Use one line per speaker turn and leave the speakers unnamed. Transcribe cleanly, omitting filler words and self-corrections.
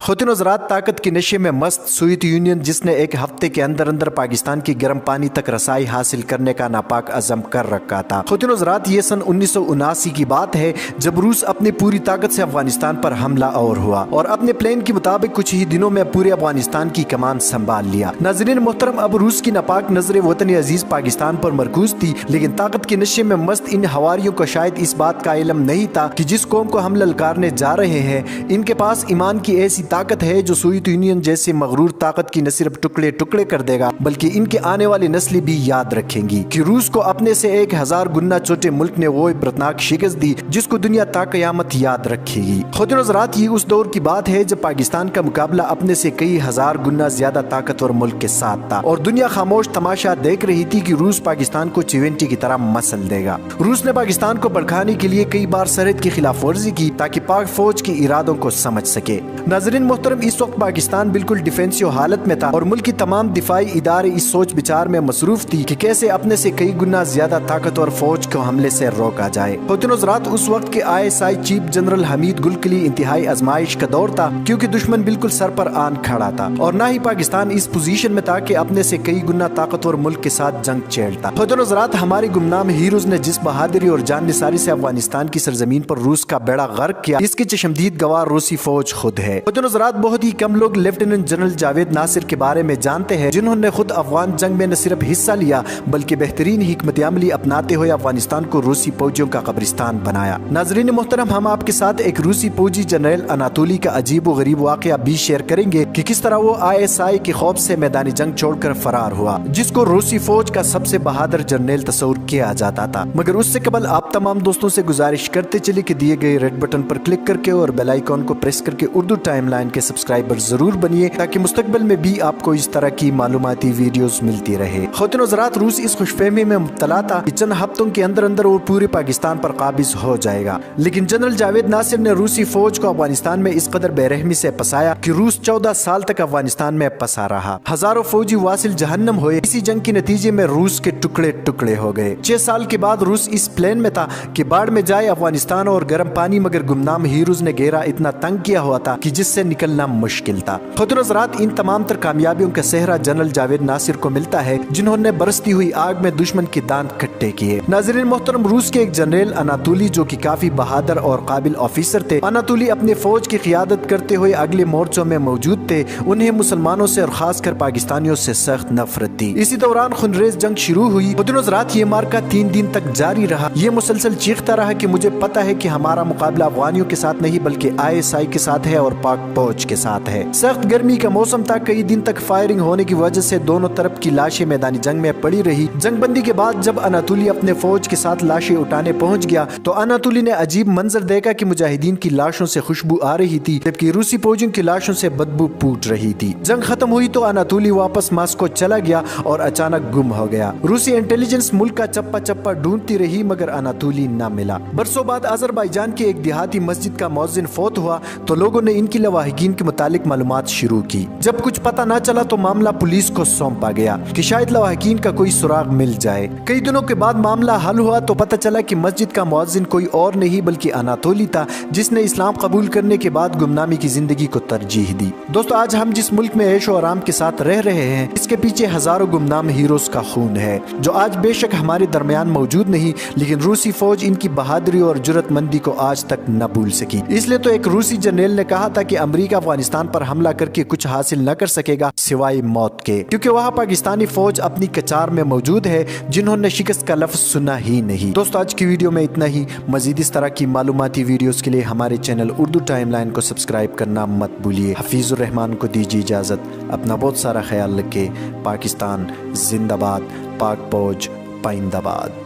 खुद हज़रात ताकत के नशे में मस्त सोवियत यूनियन जिसने एक हफ्ते के अंदर अंदर पाकिस्तान की गर्म पानी तक रसाई हासिल करने का नापाक अज़म कर रखा था। खुद हज़रात ये सन 1979 की बात है जब रूस अपनी पूरी ताकत से अफगानिस्तान पर हमला और हुआ और अपने प्लान के मुताबिक कुछ ही दिनों में पूरे अफगानिस्तान की कमान संभाल लिया। नाज़रीन मोहतरम, अब रूस की नापाक नजर वतन अजीज पाकिस्तान पर मरकूज थी, लेकिन ताकत के नशे में मस्त इन हवारियों को शायद इस बात का इल्म नहीं था कि जिस कौम को हम ललकारने जा रहे हैं इनके पास ईमान की ऐसी ताकत है जो सोवियत यूनियन जैसे मगरूर ताकत की न सिर्फ टुकड़े टुकड़े कर देगा बल्कि इनके आने वाली नस्लें भी याद रखेंगी कि रूस को अपने से 1000 गुना छोटे मुल्क ने वो इबरतनाक शिकस्त दी जिसको दुनिया ता कयामत याद रखेगी। खुद हज़रात ये उस दौर की बात है जब पाकिस्तान का मुकाबला अपने से कई हजार गुना ज्यादा ताकतवर मुल्क के साथ था और दुनिया खामोश तमाशा देख रही थी कि रूस पाकिस्तान को चिवेंटी की तरह मसल देगा। रूस ने पाकिस्तान को भड़काने के लिए कई बार सरहद की खिलाफ वर्जी की ताकि पाक फौज के इरादों को समझ सके। नाज़रीन मोहतरम, इस वक्त पाकिस्तान बिल्कुल डिफेंसिव हालत में था और मुल्क की तमाम दिफाई इदारे इस सोच विचार में मसरूफ थी कि कैसे अपने से कई गुना ज्यादा ताकतवर फौज को हमले से रोका जाए। खुद हज़रात उस वक्त के ISI चीफ जनरल हमीद गुल के लिए इंतहाई आजमाइश का दौर था क्योंकि दुश्मन बिल्कुल सर पर आन खड़ा था और न ही पाकिस्तान इस पोजीशन में था कि अपने से कई गुना ताकतवर मुल्क के साथ जंग छेड़ता। खुद हज़रात हमारे गुमनाम हीरोज ने जिस बहादुरी और जान निसारी से अफगानिस्तान की सरजमीन पर रूस का बेड़ा गर्क किया इसके चशमदीद गवाह रूसी फौज खुद है। खुद हज़रात बहुत ही कम लोग लेफ्टिनेंट जनरल जावेद नासिर के बारे में जानते हैं जिन्होंने खुद अफगान जंग में न सिर्फ हिस्सा लिया बल्कि बेहतरीन हिकमत अमली अपनाते हुए अफगानिस्तान को रूसी फौजियों का कब्रिस्तान बनाया। नाजरीन मोहतरम, हम आपके साथ एक रूसी फौजी जनरल अनातोली का अजीब व गरीब वाकया भी शेयर करेंगे कि किस तरह वो ISI के खौफ से मैदानी जंग छोड़कर फरार हुआ जिसको रूसी फौज का सबसे बहादुर जनरल तस्वुर किया जाता था। मगर उससे कबल आप तमाम दोस्तों से गुजारिश करते चले कि दिए गए रेड बटन पर क्लिक करके और बेल आइकॉन को प्रेस करके उर्दू टाइमलाइन के सब्सक्राइबर जरूर बनिए ताकि मुस्तकबिल में भी आपको इस तरह की मालूमाती वीडियोस मिलती रहे। खुद हज़रात रूस इस खुशफहमी में मुब्तला था कि चंद हफ्तों के अंदर अंदर वो पूरे पाकिस्तान पर काबिज हो जाएगा, लेकिन जनरल जावेद नासिर ने रूसी फौज को अफगानिस्तान में इस कदर बेरहमी से फंसाया कि रूस 14 साल तक अफगानिस्तान में फंसा रहा। हजारों फौजी वासिल जहन्नम हुए। इसी जंग के नतीजे में रूस के टुकड़े टुकड़े हो गए। 6 साल के बाद रूस इस प्लान में था कि बाढ़ में जाए अफगानिस्तान और गर्म पानी, मगर गुमनाम हीरोज ने घेरा इतना तंग किया हुआ था कि जिससे निकलना मुश्किल था। खुद हज़रात इन तमाम तर कामयाबियों का सेहरा जनरल जावेद नासिर को मिलता है जिन्होंने बरसती हुई आग में दुश्मन के दांत खट्टे किए। नाज़रीन मोहतरम, रूस के एक जनरल अनातोली जो कि काफी बहादुर और काबिल ऑफिसर थे, अनातोली अपने फौज की क़ियादत करते हुए अगले मोर्चों में मौजूद थे। उन्हें मुसलमानों से और खासकर पाकिस्तानियों से सख्त नफरत थी। इसी दौरान खूनरेज जंग शुरू हुई। खुद हज़रात ये मार्का 3 दिन तक जारी रहा। ये मुसलसल चीखता रहा कि मुझे पता है कि हमारा मुकाबला अफगानियों के साथ नहीं बल्कि ISI के साथ है और पाक फौज के साथ है। सख्त गर्मी का मौसम था। कई दिन तक फायरिंग होने की वजह से दोनों तरफ की लाशें मैदानी जंग में पड़ी रही। जंगबंदी के बाद जब अनातोली अपने फौज के साथ लाशें उठाने पहुंच गया तो अनातोली ने अजीब मंजर देखा कि मुजाहिदीन की लाशों से खुशबू आ रही थी जबकि रूसी फौजियों की लाशों से बदबू फूट रही थी। जंग खत्म हुई तो अनातोली वापस मास्को चला गया और अचानक गुम हो गया। रूसी इंटेलिजेंस मुल्क का चप्पा चप्पा ढूंढती रही मगर अनातोली न मिला। बरसों बाद अजरबैजान की एक देहाती मस्जिद का मौज़िन फौत हुआ तो लोगों ने इनकी लवाहिकीन के मुतालिक मालूमात शुरू की। जब कुछ पता न चला तो मामला पुलिस को सौंपा गया कि शायद लवाहिकीन का कोई सुराग मिल जाए। कई दिनों के बाद मामला हल हुआ तो पता चला कि मस्जिद का मुअज्जिन कोई और नहीं बल्कि अनातोली था जिसने इस्लाम कबूल करने के बाद गुमनामी की जिंदगी को तरजीह दी। दोस्तों, आज हम जिस मुल्क में ऐशो आराम के साथ रह रहे हैं इसके पीछे हजारों गुमनाम हीरोज का खून है जो आज बेशक हमारे दरमियान मौजूद नहीं, लेकिन रूसी फौज इनकी बहादुरी और जुर्रतमंदी को आज तक न भूल सकी। इसलिए तो एक रूसी जनरल ने कहा था कि अमेरिका अफगानिस्तान पर हमला करके कुछ हासिल न कर सकेगा सिवाय मौत के, क्योंकि वहाँ पाकिस्तानी फौज अपनी कचार में मौजूद है जिन्होंने शिकस्त का लफ्ज सुना ही नहीं। दोस्तों, आज की वीडियो में इतना ही। मजीद इस तरह की मालूमाती वीडियोस के लिए हमारे चैनल उर्दू टाइमलाइन को सब्सक्राइब करना मत भूलिए। हफीजुर रहमान को दीजिए इजाजत। अपना बहुत सारा ख्याल रखें। पाकिस्तान जिंदाबाद, पाक फौज पाइंदाबाद।